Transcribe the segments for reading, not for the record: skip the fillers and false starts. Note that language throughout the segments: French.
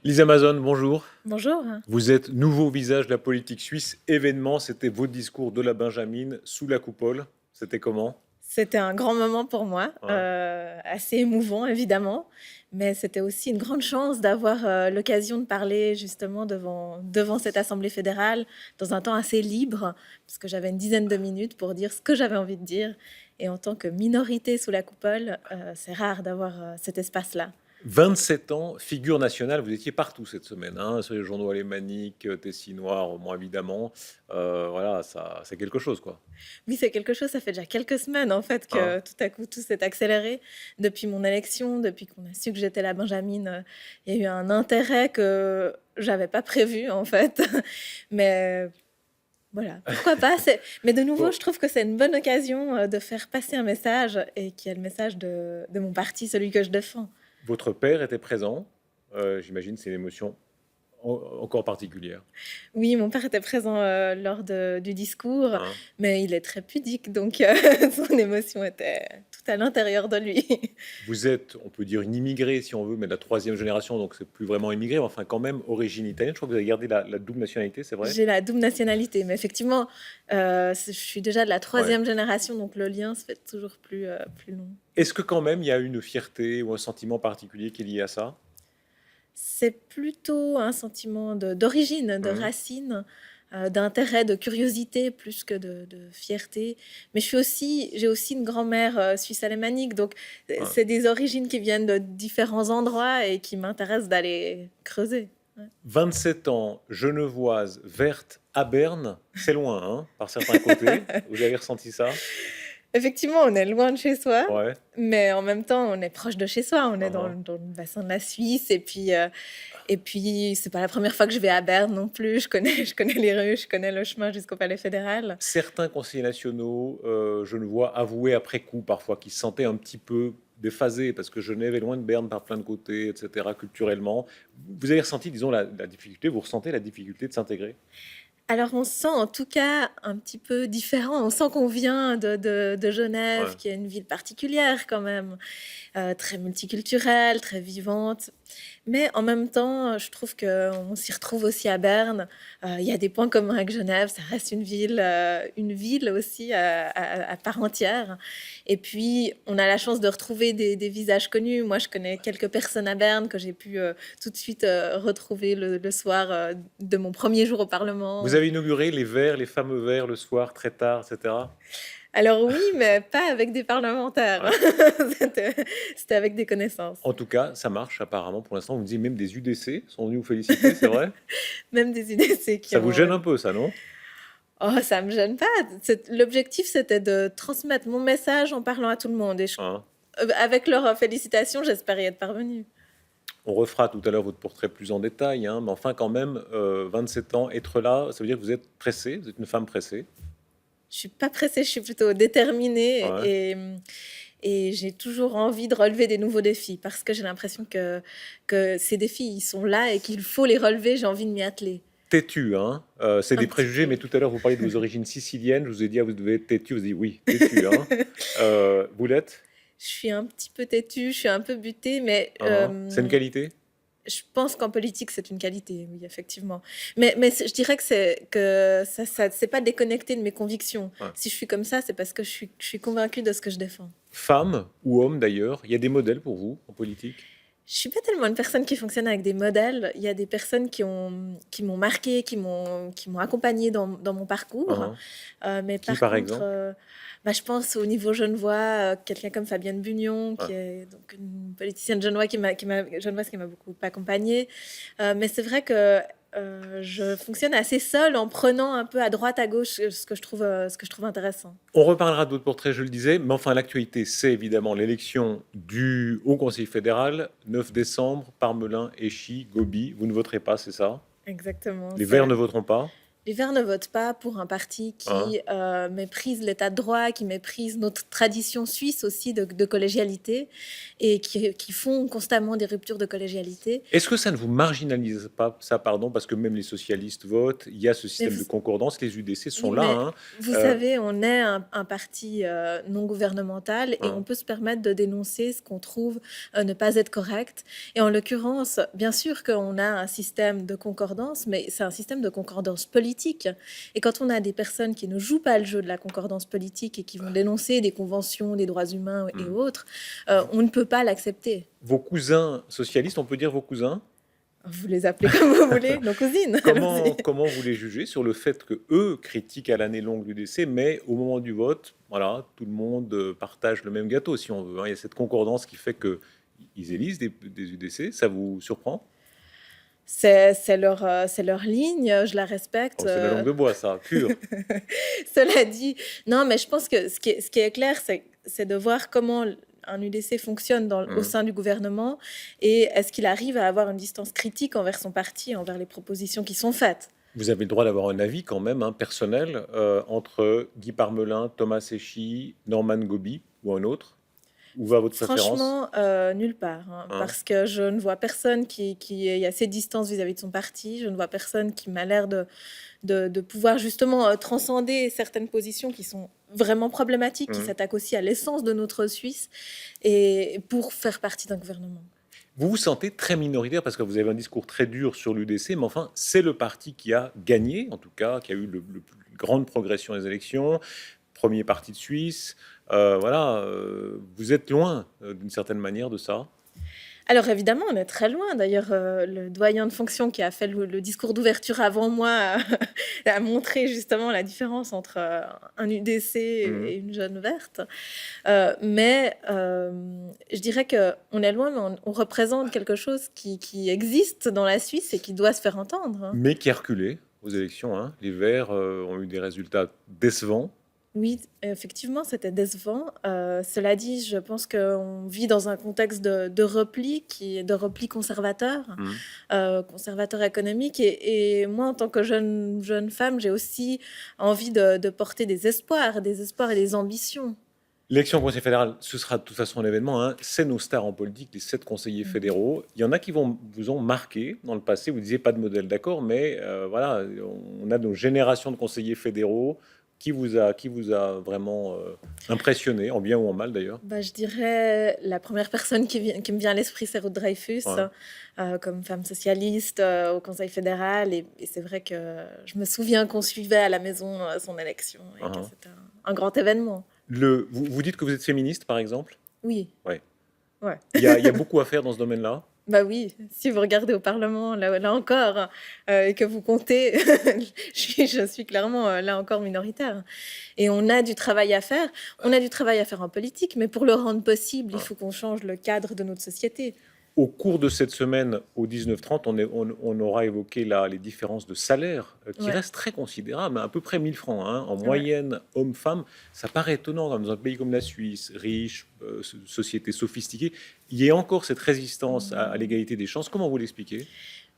Lisa Amazon, bonjour. Bonjour. Vous êtes nouveau visage de la politique suisse. Événement, c'était votre discours de la Benjamine sous la coupole. C'était comment? C'était un grand moment pour moi, Ouais. assez émouvant évidemment, mais c'était aussi une grande chance d'avoir, l'occasion de parler justement devant cette assemblée fédérale dans un temps assez libre, parce que j'avais une dizaine de minutes pour dire ce que j'avais envie de dire et en tant que minorité sous la coupole, c'est rare d'avoir, cet espace-là. 27 ans, figure nationale, vous étiez partout cette semaine, hein, sur les journaux alémaniques, Tessinois, moi évidemment. Voilà, ça, c'est quelque chose, quoi. Oui, c'est quelque chose, ça fait déjà quelques semaines en fait Hein. que tout à coup tout s'est accéléré. Depuis mon élection, depuis qu'on a su que j'étais la Benjamine, il y a eu un intérêt que j'avais pas prévu en fait. Mais voilà, pourquoi pas. Mais de nouveau, Bon, je trouve que c'est une bonne occasion de faire passer un message et qui est le message de mon parti, celui que je défends. votre père était présent. J'imagine c'est une émotion encore particulière. Oui, mon père était présent lors du discours, Hein. mais il est très pudique, donc son émotion était tout à l'intérieur de lui. Vous êtes, on peut dire, une immigrée si on veut, mais de la troisième génération, donc c'est plus vraiment immigré, mais enfin quand même origine italienne. Je crois que vous avez gardé la double nationalité, c'est vrai? J'ai la double nationalité, mais effectivement, je suis déjà de la Ouais. troisième génération, donc le lien se fait toujours plus long. Est-ce que quand même il y a une fierté ou un sentiment particulier qui est lié à ça? C'est plutôt un sentiment d'origine, de Mmh. racine, d'intérêt, de curiosité, plus que de fierté. Mais j'ai aussi une grand-mère suisse alémanique, donc Ouais. c'est des origines qui viennent de différents endroits et qui m'intéressent d'aller creuser. Ouais. 27 ans, genevoise, verte, à Berne, c'est loin, hein, par certains côtés. Vous avez ressenti ça? Effectivement, on est loin de chez soi, Ouais. mais en même temps, on est proche de chez soi. On est Hein, hein. dans le bassin de la Suisse. Et puis c'est pas la première fois que je vais à Berne non plus. Je connais les rues, je connais le chemin jusqu'au Palais fédéral. Certains conseillers nationaux, genevois, avouaient après coup parfois qu'ils se sentaient un petit peu déphasés parce que Genève est loin de Berne par plein de côtés, etc., culturellement. Vous avez ressenti, disons, la difficulté, vous ressentez la difficulté de s'intégrer? Alors on se sent en tout cas un petit peu différent. On sent qu'on vient de Genève, Ouais. qui est une ville particulière quand même, très multiculturelle, très vivante. Mais en même temps, je trouve qu'on s'y retrouve aussi à Berne. Il y a des points communs avec Genève. Ça reste une ville aussi à part entière. Et puis, on a la chance de retrouver des visages connus. Moi, je connais quelques personnes à Berne que j'ai pu tout de suite retrouver le soir de mon premier jour au Vous Parlement. avez inauguré les verts, les fameux verts, le soir, très tard, etc. Alors oui, mais pas avec des parlementaires. Ouais. C'était c'était avec des connaissances. En tout cas, ça marche apparemment pour l'instant. Vous me disiez même des UDC sont venus vous féliciter, c'est vrai? Même des UDC qui Ça vous ont... gêne un peu, ça, non? Oh, ça me gêne pas. L'objectif, c'était de transmettre mon message en parlant à tout le monde. Hein. Avec leurs félicitations, j'espère y être parvenue. On refera tout à l'heure votre portrait plus en détail, hein, mais enfin quand même, 27 ans, être là, ça veut dire que vous êtes pressée, vous êtes une femme pressée. Je suis pas pressée, je suis plutôt déterminée Ouais. et j'ai toujours envie de relever des nouveaux défis parce que j'ai l'impression que ces défis, ils sont là et qu'il faut les relever. J'ai envie de m'y atteler Têtu, hein. C'est un des petit préjugés, peu. mais tout à l'heure vous parliez de vos origines siciliennes, je vous ai dit: «Ah, vous devez être têtu», vous avez dit: «Oui, têtu», hein. Vous l'êtes? Je suis un petit peu têtue, je suis un peu butée, mais Hein. C'est une qualité? je pense qu'en politique, c'est une qualité, oui, effectivement. Je dirais que ça c'est pas déconnecté de mes convictions. Ouais. Si je suis comme ça, c'est parce que je suis convaincue de ce que je défends. Femme ou homme d'ailleurs, il y a des modèles pour vous en politique? Je suis pas tellement une personne qui fonctionne avec des modèles. Il y a des personnes qui m'ont marquée, qui m'ont accompagnée dans mon parcours. Hein. Mais Qui par par contre, exemple? je pense au niveau genevois, quelqu'un comme Fabienne Bugnon, Ouais. qui est donc une politicienne genevoise qui m'a beaucoup accompagnée. Mais c'est vrai que je fonctionne assez seule en prenant un peu à droite, à gauche ce que je trouve intéressant. On reparlera d'autres portraits, je le disais, mais enfin l'actualité, c'est évidemment l'élection du Haut Conseil fédéral, 9 décembre, Parmelin, Échy, Gobi. Vous ne voterez pas, c'est ça? Exactement. Les Verts ne voteront pas? Les Verts ne votent pas pour un parti Hein? qui méprise l'état de droit, qui méprise notre tradition suisse aussi de collégialité et qui font constamment des ruptures de collégialité. Est-ce que ça ne vous marginalise pas, ça, pardon, parce que même les socialistes votent, il y a ce Mais système de vous, concordance, les UDC sont oui, là, mais hein. vous Euh, savez, on est un parti non gouvernemental et on hein. peut se permettre de dénoncer ce qu'on trouve ne pas être correct. Et en l'occurrence, bien sûr qu'on a un système de concordance, mais c'est un système de concordance politique. Et quand on a des personnes qui ne jouent pas le jeu de la concordance politique et qui vont dénoncer des conventions des droits humains et Hmm. autres, V- on ne peut pas l'accepter. Vos cousins socialistes, on peut dire vos cousins, Vous les appelez comme vous voulez, nos cousines. comment, Allons-y. comment vous les jugez sur le fait que eux critiquent à l'année longue l'UDC, mais au moment du vote, voilà, tout le monde partage le même gâteau, si on veut, hein. Il y a cette concordance qui fait que ils élisent des UDC. Ça vous surprend? C'est leur ligne, je la respecte. Oh, c'est de la langue de bois, ça, pur. Cela dit, non, mais je pense que ce qui est clair, c'est de voir comment un UDC fonctionne au Hmm. sein du gouvernement et est-ce qu'il arrive à avoir une distance critique envers son parti, envers les propositions qui sont faites. Vous avez le droit d'avoir un avis quand même, hein, personnel, entre Guy Parmelin, Thomas Séchy, Norman Gobi ou un autre. Où va votre préférence? Franchement, nulle part, hein, Hein? parce que je ne vois personne qui ait assez de distance vis-à-vis de son parti. Je ne vois personne qui m'a l'air de pouvoir justement transcender certaines positions qui sont vraiment problématiques, qui Hmm. s'attaquent aussi à l'essence de notre Suisse, et pour faire partie d'un gouvernement. Vous vous sentez très minoritaire parce que vous avez un discours très dur sur l'UDC, mais enfin, c'est le parti qui a gagné, en tout cas, qui a eu le plus grande progression des élections, premier parti de Suisse. Voilà, vous êtes loin, d'une certaine manière, de ça. Alors évidemment, on est très loin. D'ailleurs, le doyen de fonction qui a fait le discours d'ouverture avant moi a montré justement la différence entre un UDC Mhm. et une jeune verte. Mais je dirais qu'on est loin, mais on représente quelque chose qui existe dans la Suisse et qui doit se faire entendre, hein. Mais qui a reculé aux élections, hein. Les Verts ont eu des résultats décevants. Oui, effectivement, c'était décevant. Cela dit, je pense qu'on vit dans un contexte de repli, de repli conservateur, Mhm. conservateur économique. Et moi, en tant que jeune femme, j'ai aussi envie de porter des espoirs et des ambitions. L'élection au Conseil fédéral, ce sera de toute façon un événement, hein. C'est nos stars en politique, les 7 conseillers Mhm. fédéraux. Il y en a qui vous ont marqué dans le passé. Vous disiez pas de modèle, d'accord, mais voilà, on a nos générations de conseillers fédéraux. Qui vous a vraiment impressionné, en bien ou en mal d'ailleurs? Bah, je dirais la première personne qui me vient à l'esprit, c'est Ruth Dreyfus, Ouais. comme femme socialiste au Conseil fédéral. Et c'est vrai que je me souviens qu'on suivait à la maison son élection et que Uhum. c'était un grand événement. Vous dites que vous êtes féministe, par exemple? Oui, Ouais. ouais. Il y a beaucoup à faire dans ce domaine-là. Bah oui, si vous regardez au Parlement, là encore, et que vous comptez, je suis clairement là encore minoritaire. Et on a du travail à faire. On a du travail à faire en politique, mais pour le rendre possible, il Ouais. faut qu'on change le cadre de notre société. Au cours de cette semaine, au 19-30, on aura évoqué les différences de salaire qui Ouais, restent très considérables, hein, à peu près 1000 francs, hein, en ouais. moyenne, homme-femme. Ça paraît étonnant dans un pays comme la Suisse, riche, société sophistiquée. Il y a encore cette résistance à l'égalité des chances. Comment vous l'expliquez?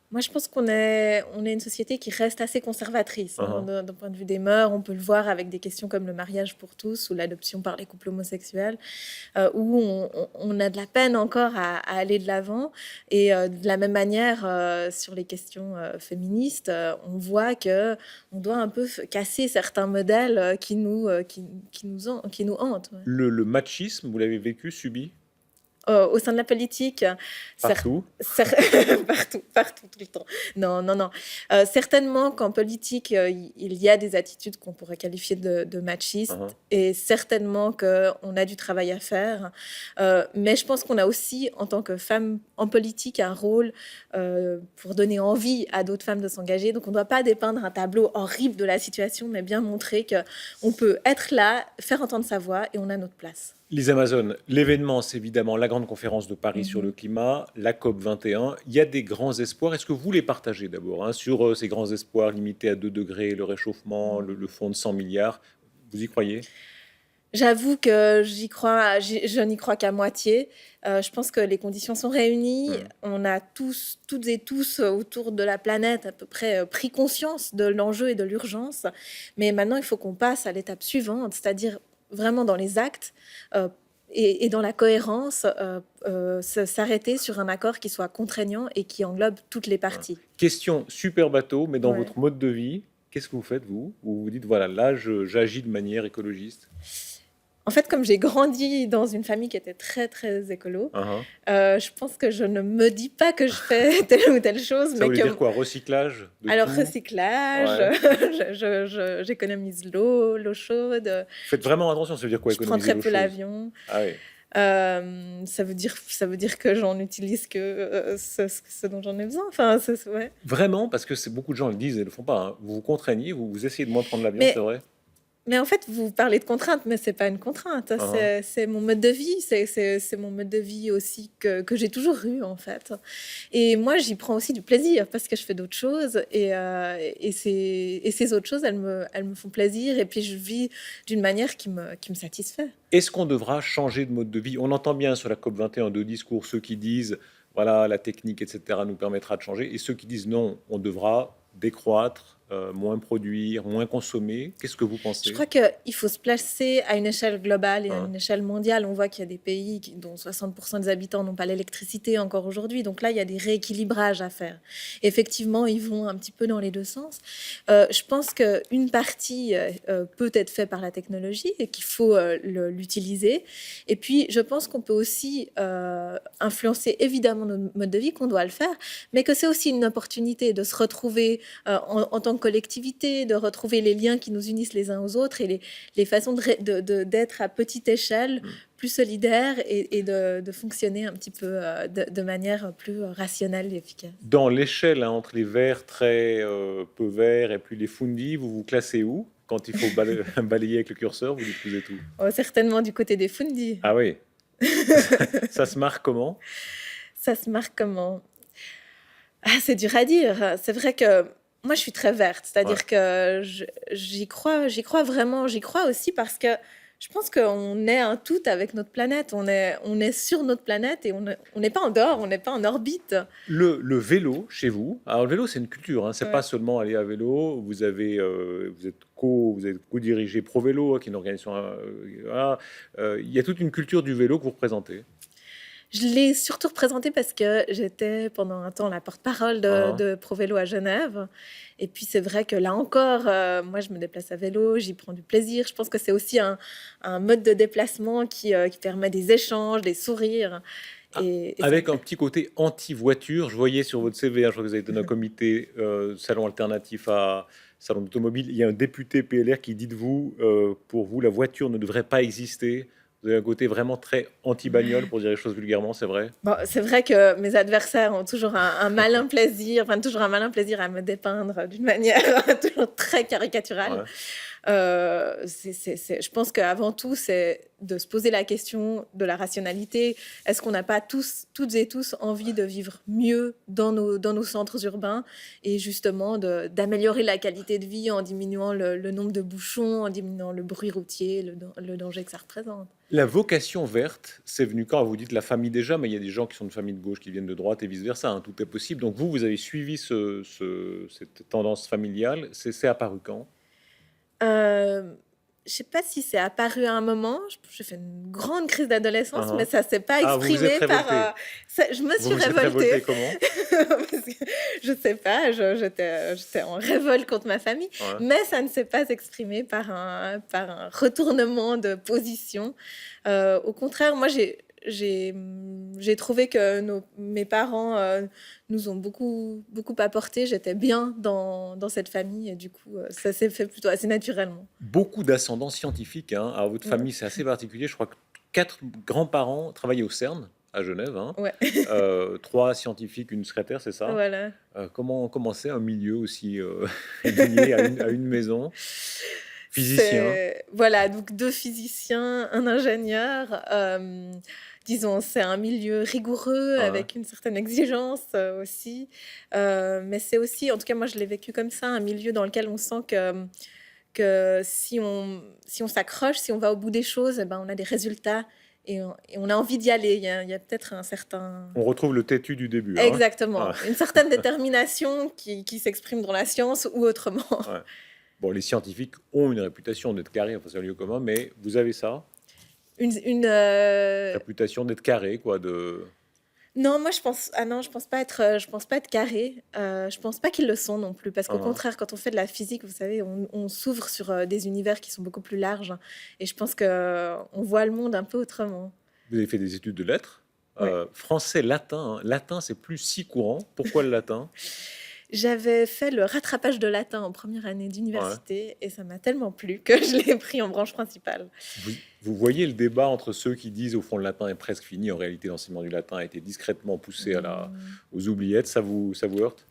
Moi, je pense qu'on est une société qui reste assez conservatrice, hein, Uhum. d'un point de vue des mœurs. On peut le voir avec des questions comme le mariage pour tous ou l'adoption par les couples homosexuels, où on a de la peine encore à aller de l'avant. Et de la même manière, sur les questions féministes, on voit que on doit un peu casser certains modèles qui nous hantent. Ouais. Le machisme, vous l'avez vécu, subi Au sein de la politique, cer- partout? partout, partout, tout le temps. Non, non, non. Certainement qu'en politique, il y a des attitudes qu'on pourrait qualifier de machistes, Uhum. et certainement qu'on a du travail à faire. Mais je pense qu'on a aussi, en tant que femme en politique, un rôle pour donner envie à d'autres femmes de s'engager. Donc on ne doit pas dépeindre un tableau horrible de la situation, mais bien montrer qu'on peut être là, faire entendre sa voix, et on a notre place. Les Amazones, l'événement, c'est évidemment la grande conférence de Paris sur le Mhm. climat, la COP 21. Il y a des grands espoirs. Est-ce que vous les partagez d'abord, hein, sur ces grands espoirs limités à 2 degrés, le réchauffement, le fonds de 100 milliards? Vous y croyez? J'avoue que je n'y crois qu'à moitié. Je pense que les conditions sont réunies. Hmm. On a tous, toutes et tous autour de la planète à peu près pris conscience de l'enjeu et de l'urgence. Mais maintenant, il faut qu'on passe à l'étape suivante, c'est-à-dire vraiment dans les actes et dans la cohérence, s'arrêter sur un accord qui soit contraignant et qui englobe toutes les Voilà. parties. Question super bateau, mais dans Ouais. votre mode de vie, qu'est-ce que vous faites, vous? Ou vous dites, voilà, là, j'agis de manière écologiste. En fait, comme j'ai grandi dans une famille qui était très, très écolo, Uhum. je pense que je ne me dis pas que je fais telle ou telle chose, Ça mais voulait que... dire quoi? Recyclage de Alors, tout? recyclage, Ouais. j'économise l'eau chaude, Faites vraiment attention, ça veut dire quoi, je prends économiser très l'eau peu chaude? l'avion. Ah oui. Ça veut dire que j'en utilise que ce dont j'en ai besoin. Enfin, ouais. Vraiment, parce que beaucoup de gens le disent et le font pas, hein. Vous vous contraignez, vous essayez de moins prendre l'avion, c'est Mais vrai? Mais en fait, vous parlez de contrainte, mais c'est pas une contrainte. Uhum. C'est mon mode de vie. C'est mon mode de vie aussi que j'ai toujours eu, en fait. Et moi, j'y prends aussi du plaisir parce que je fais d'autres choses. Et ces autres choses, elles me font plaisir. Et puis, je vis d'une manière qui me satisfait. Est-ce qu'on devra changer de mode de vie? On entend bien sur la COP21 deux discours, ceux qui disent, voilà, la technique, etc., nous permettra de changer, et ceux qui disent non, on devra décroître, moins produire, moins consommer. Qu'est-ce que vous Je pensez? crois qu'il faut se placer à une échelle globale et à Hein? une échelle mondiale. On voit qu'il y a des pays dont 60% des habitants n'ont pas l'électricité encore aujourd'hui. Donc là, il y a des rééquilibrages à faire. Effectivement, ils vont un petit peu dans les deux sens. Je pense qu'une partie peut être faite par la technologie et qu'il faut l'utiliser. Et puis, je pense qu'on peut aussi influencer évidemment notre mode de vie, qu'on doit le faire, mais que c'est aussi une opportunité de se retrouver en tant que collectivité, de retrouver les liens qui nous unissent les uns aux autres et les façons d'être à petite échelle Hmm. plus solidaires et de fonctionner un petit peu de manière plus rationnelle et efficace. Dans l'échelle, hein, entre les verts très peu verts et puis les fundis, vous vous classez où? Quand il faut balayer avec le curseur, vous dites que vous êtes où? Oh, certainement du côté des fundis. Ah oui, ça se marque comment? Ça se marque comment? Ah, c'est dur à dire. C'est vrai que moi, je suis très verte, Ouais. c'est-à-dire que j'y crois vraiment. J'y crois aussi parce que je pense qu'on est un tout avec notre planète. On est sur notre planète et on n'est pas en dehors, on n'est pas en orbite. Le vélo chez vous, alors le vélo c'est une culture, hein, c'est pas Ouais. seulement aller à vélo, vous êtes co-dirigé Pro Vélo, hein, qui est une organisation, voilà. Il y a toute une culture du vélo que vous représentez. Je l'ai surtout représenté parce que j'étais pendant un temps la porte-parole Hein. de ProVélo à Genève. Et puis c'est vrai que là encore, moi je me déplace à vélo, j'y prends du plaisir. Je pense que c'est aussi un mode de déplacement qui permet des échanges, des sourires. Et ça me Avec un plaît. petit côté anti-voiture, je voyais sur votre CV, hein, je crois que vous avez été dans un comité salon alternatif à salon d'automobile, il y a un député PLR qui dit de vous, pour vous, la voiture ne devrait pas exister. Vous avez un côté vraiment très anti-bagnole, pour dire les choses vulgairement, c'est vrai? Bon, c'est vrai que mes adversaires ont toujours un malin plaisir, enfin toujours un malin plaisir à me dépeindre d'une manière toujours très caricaturale. Ouais. Je pense qu'avant tout, c'est de se poser la question de la rationalité. Est-ce qu'on n'a pas toutes et tous envie de vivre mieux dans nos centres urbains et justement d'améliorer la qualité de vie en diminuant le nombre de bouchons, en diminuant le bruit routier, le danger que ça représente. La vocation verte, c'est venu quand? Vous dites la famille déjà, mais il y a des gens qui sont de famille de gauche, qui viennent de droite et vice-versa, hein, tout est possible. Donc vous avez suivi cette tendance familiale. C'est apparu quand? Euh, je sais pas si c'est apparu à un moment. J'ai fait une grande crise d'adolescence, mais Uhum. ça s'est pas Ah, vous vous êtes exprimé par. révolté. Je me Vous suis vous êtes révolté révoltée. comment? Parce que, je sais pas, j'étais en révolte contre ma famille, Ouais. mais ça ne s'est pas exprimé par un retournement de position. Au contraire, moi, j'ai trouvé que mes parents nous ont beaucoup apporté. J'étais bien dans cette famille et du coup, ça s'est fait plutôt assez naturellement. Beaucoup d'ascendants scientifiques, hein. Alors votre Ouais. famille, c'est assez particulier. Je crois que 4 grands-parents travaillaient au CERN à Genève, hein. Ouais. 3 scientifiques, une secrétaire, c'est ça? Voilà. Comment c'est un milieu aussi lié à une maison? Physicien. Voilà, donc 2 physiciens, un ingénieur. Disons, c'est un milieu rigoureux Ouais. avec une certaine exigence aussi. Mais c'est aussi, en tout cas moi je l'ai vécu comme ça, un milieu dans lequel on sent que que si on s'accroche, si on va au bout des choses, eh ben, on a des résultats et on a envie d'y aller. Il y a peut-être un certain... On retrouve le têtu du début, hein. Exactement, Ah, une certaine détermination qui s'exprime dans la science ou autrement. ouais. Bon, les scientifiques ont une réputation d'être carrés, enfin c'est un lieu commun, mais vous avez ça, Une, réputation d'être carré, quoi, de... non, moi je pense, ah non, je pense pas être carré. Je pense pas qu'ils le sont non plus, parce qu'au Hein. contraire, quand on fait de la physique, vous savez, on s'ouvre sur des univers qui sont beaucoup plus larges, et je pense que on voit le monde un peu autrement. Vous avez fait des études de lettres. Ouais. Français, latin, hein. Latin, c'est plus si courant. Pourquoi le latin? J'avais fait le rattrapage de latin en première année Ouais. d'université, et ça m'a tellement plu que je l'ai pris en branche principale. Vous, vous voyez le débat entre ceux qui disent au fond le latin est presque fini. En réalité, l'enseignement du latin a été discrètement poussé Hum. aux oubliettes. Ça vous heurte?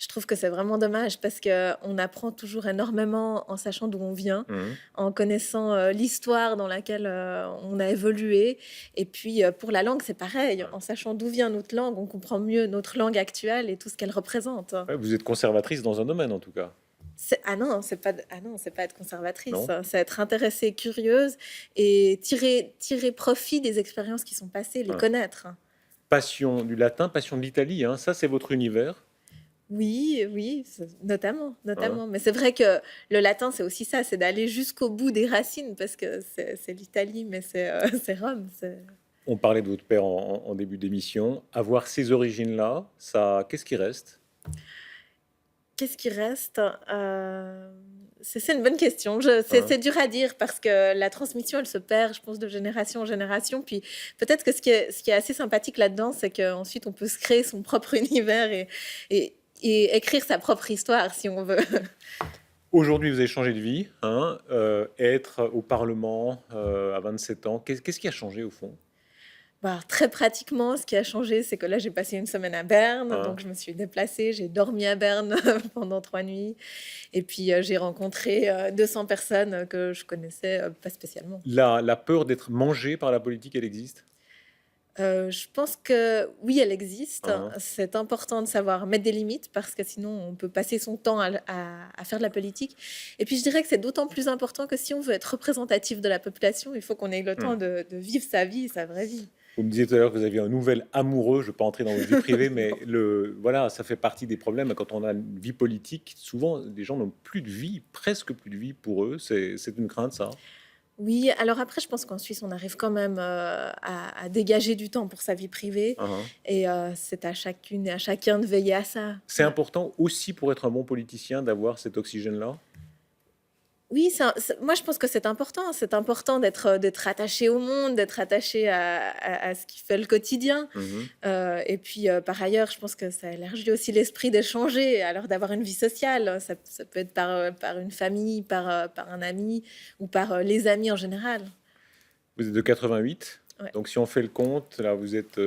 Je trouve que c'est vraiment dommage parce qu'on apprend toujours énormément en sachant d'où on vient, Mhm. en connaissant l'histoire dans laquelle on a évolué. Et puis pour la langue, c'est pareil. Ouais. En sachant d'où vient notre langue, on comprend mieux notre langue actuelle et tout ce qu'elle représente. Ouais, vous êtes conservatrice dans un domaine, en tout cas, Ah non, ah non, c'est pas être conservatrice, non? c'est être intéressée, curieuse et tirer profit des expériences qui sont passées, les Ouais. connaître. Passion du latin, passion de l'Italie, hein. Ça, c'est votre univers, Oui, oui, notamment, hein. notamment. Mais c'est vrai que le latin, c'est aussi ça, c'est d'aller jusqu'au bout des racines, parce que c'est l'Italie, mais c'est c'est Rome. On parlait de votre père en début d'émission. Avoir ces origines-là, ça, qu'est-ce qui reste? Qu'est-ce qui reste? C'est une bonne question. Hein. C'est dur à dire parce que la transmission, elle se perd, je pense, de génération en génération. Puis peut-être que ce qui est assez sympathique là-dedans, c'est qu'ensuite, on peut se créer son propre univers et écrire sa propre histoire, si on veut. Aujourd'hui, vous avez changé de vie, hein, être au Parlement à 27 ans, qu'est-ce qui a changé au fond? Bah, très pratiquement, ce qui a changé, c'est que là, j'ai passé une semaine à Berne, Hein. donc je me suis déplacée, j'ai dormi à Berne pendant 3 nuits, et puis j'ai rencontré 200 personnes que je connaissais pas spécialement. La peur d'être mangé par la politique, elle existe? Je pense que oui, elle existe. Hein. C'est important de savoir mettre des limites parce que sinon, on peut passer son temps à faire de la politique. Et puis, je dirais que c'est d'autant plus important que si on veut être représentatif de la population, il faut qu'on ait le temps Hmm. de vivre sa vie, sa vraie vie. Vous me disiez tout à l'heure que vous aviez un nouvel amoureux, je ne vais pas entrer dans votre vie privée, mais voilà, ça fait partie des problèmes. Quand on a une vie politique, souvent, les gens n'ont plus de vie, presque plus de vie pour eux. C'est une crainte, ça. Oui, alors après, je pense qu'en Suisse, on arrive quand même à dégager du temps pour sa vie privée. Hein. Et c'est à chacune et à chacun de veiller à ça. C'est important aussi pour être un bon politicien d'avoir cet oxygène-là. Oui, moi je pense que c'est important. C'est important d'être attaché au monde, d'être attaché à ce qui fait le quotidien. Mhm. Et puis par ailleurs, je pense que ça élargit aussi l'esprit d'échanger, alors d'avoir une vie sociale. Ça peut être par une famille, par un ami ou par les amis en général. Vous êtes de 88, Ouais. donc si on fait le compte, là, vous êtes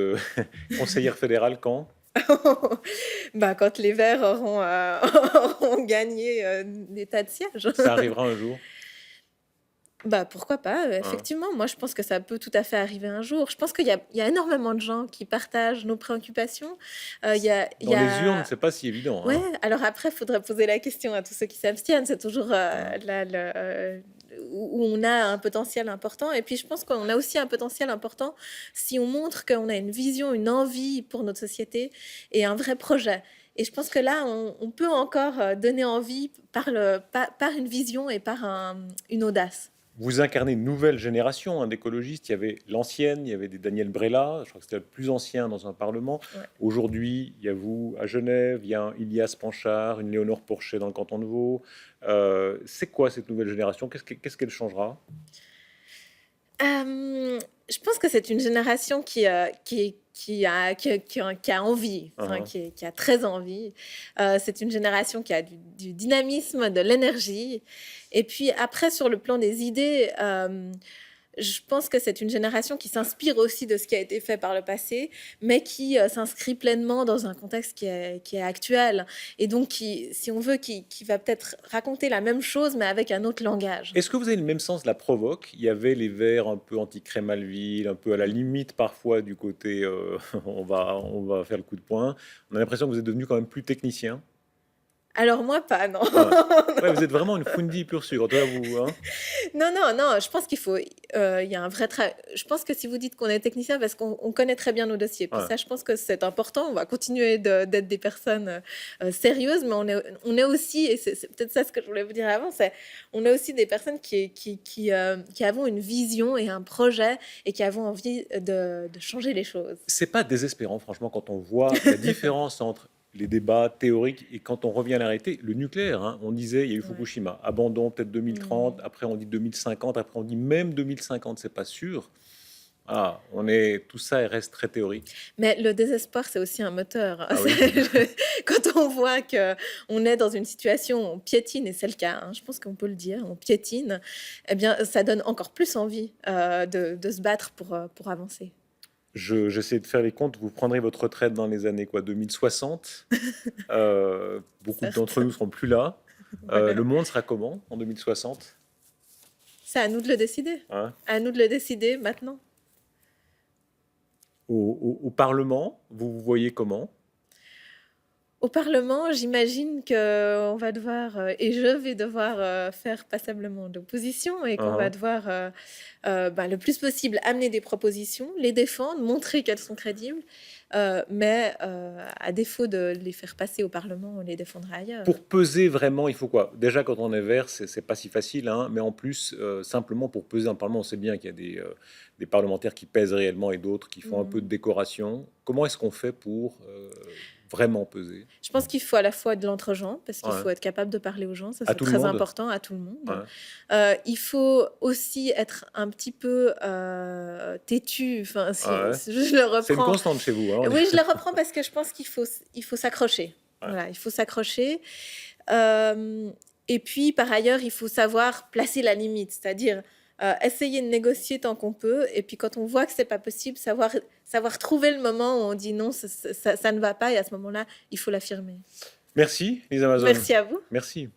conseillère fédérale quand? Bah, quand les Verts auront gagné des tas de sièges. Ça arrivera un jour. Bah, pourquoi pas, Hein. effectivement. Moi, je pense que ça peut tout à fait arriver un jour. Je pense il y a énormément de gens qui partagent nos préoccupations. Il y Dans les urnes, a... c'est pas si évident, Ouais, hein. alors après, il faudrait poser la question à tous ceux qui s'abstiennent. C'est toujours Hein. où on a un potentiel important. Et puis, je pense qu'on a aussi un potentiel important si on montre qu'on a une vision, une envie pour notre société et un vrai projet. Et je pense que là, on peut encore donner envie par une vision et par une audace. Vous incarnez une nouvelle génération, hein, d'écologistes. Il y avait l'ancienne, il y avait des Daniel Brella, je crois que c'était le plus ancien dans un parlement. Ouais. Aujourd'hui, il y a vous à Genève, il y a un Ilias Panchard, une Léonore Porchet dans le canton de Vaud. C'est quoi cette nouvelle génération? Qu'est-ce qu'elle changera? Je pense que c'est une génération qui a envie, enfin, Hein. qui a très envie. C'est une génération qui a du dynamisme, de l'énergie. Et puis après, sur le plan des idées, je pense que c'est une génération qui s'inspire aussi de ce qui a été fait par le passé, mais qui s'inscrit pleinement dans un contexte qui est actuel. Et donc, si on veut, qui va peut-être raconter la même chose, mais avec un autre langage. Est-ce que vous avez le même sens de la provoque? Il y avait les Verts un peu anti-Crémalville, un peu à la limite parfois du côté on va faire le coup de poing. On a l'impression que vous êtes devenu quand même plus technicien. Alors moi pas, non. Ouais. Ouais, vous êtes vraiment une Fundi pure sûre, toi, vous, hein? Non, non, non, je pense qu'il faut, il y a un vrai travail. Je pense que si vous dites qu'on est technicien, parce qu'on connaît très bien nos dossiers. Puis Ouais. ça, je pense que c'est important. On va continuer d'être des personnes sérieuses, mais on est aussi, et c'est peut-être ça ce que je voulais vous dire avant, c'est on est aussi des personnes qui avons une vision et un projet et qui avons envie de changer les choses. C'est pas désespérant, franchement, quand on voit la différence entre les débats théoriques et quand on revient à la réalité. Le nucléaire, hein, on disait, il y a eu Ouais. Fukushima, abandon peut-être 2030, après on dit 2050, après on dit même 2050, c'est pas sûr. Ah, tout ça reste très théorique. Mais le désespoir, c'est aussi un moteur. Ah oui. Quand on voit que on est dans une situation où on piétine, et c'est le cas, hein, je pense qu'on peut le dire, on piétine, eh bien, ça donne encore plus envie de se battre pour avancer. J'essaie de faire les comptes. Vous prendrez votre retraite dans les années quoi, 2060. Beaucoup Certes. d'entre nous seront plus là. Voilà. Le monde sera comment en 2060, C'est à nous de le décider. hein? À nous de le décider maintenant. Au Parlement, vous vous voyez comment? Au Parlement, j'imagine qu'on va devoir, et je vais devoir faire passablement d'opposition et qu'on va Hein, devoir le plus possible amener des propositions, les défendre, montrer qu'elles sont crédibles, mais à défaut de les faire passer au Parlement, on les défendra ailleurs. Pour peser vraiment, il faut quoi? Déjà, quand on est vert, c'est pas si facile, hein, mais en plus, simplement pour peser un Parlement, on sait bien qu'il y a des parlementaires qui pèsent réellement et d'autres qui font un peu de décoration. Comment est-ce qu'on fait pour vraiment peser? Je pense qu'il faut à la fois de l'entre-gens, parce qu'il Ouais. faut être capable de parler aux gens, ça À c'est tout le très monde? important, à tout le monde. Ouais. Il faut aussi être un petit peu têtu, enfin, Ouais. je le C'est une reprends. constante chez vous, hein, Oui, je le reprends parce que je pense il faut s'accrocher. Ouais. Voilà, il faut s'accrocher. Et puis, par ailleurs, il faut savoir placer la limite, c'est-à-dire essayer de négocier tant qu'on peut. Et puis, quand on voit que c'est pas possible, savoir trouver le moment où on dit non, ça ne va pas. Et à ce moment-là, il faut l'affirmer. Merci, Lisa Amazon. Merci à vous. Merci.